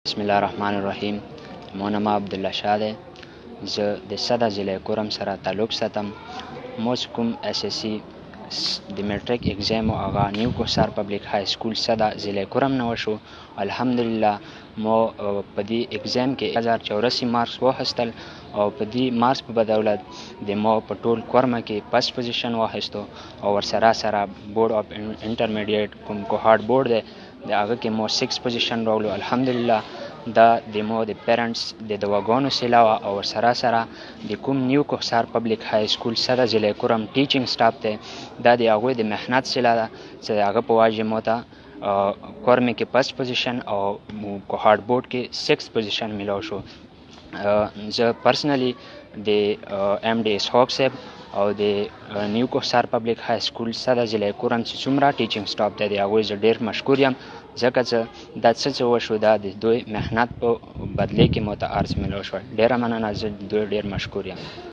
بسم الله الرحمن الرحیم. مو نام عبدالله شاه دی. زه د صده ضلع کرم سره تعلق ساتم. مو چې کوم اساسي د میټریک اگزام و هغه نیو کوهسار پبلیک های سکول صده ضلع کرم نه وشو. الحمدلله مو په دې اگزام کې 1084 مارکس واخیستل او په دې مارکس په بدولت د مو په ټول کرمه کې فرست پوزیشن واخیستو او ورسره سره بورډ اف انټرمیډیټ کوم کوهارډ بورډ دی د هغه کې مو 6 پوزیشن راغلو. الحمدلله دا د مو د پیرنټس د دواګانو سیلا او ورسره سره د کوم نیو کوهسار پبلیک های سکول صده ضلع کرم ټیچینګ سټاف دی دا د هغوی د محنت سیلا ده چې د هغه په واجه مو ته کرمې کې فرست پوزیشن او کوهارډ بورډ کې 6 پوزیشن میلاو شو. زه پرسنلی د ایم ډي اسحاق صاحب او د نیو کوهسار پبلیک های سکول صده ضلع کرم چې څومره ټیچینګ سټاف دی د هغوی زه ډېر مشکور یم ځکه چې دا څه وشو دا د دوی محنت په بدلې کې مو ته عرض میلاو شو. ډېره مننه، زه دوی ډېر مشکور یم.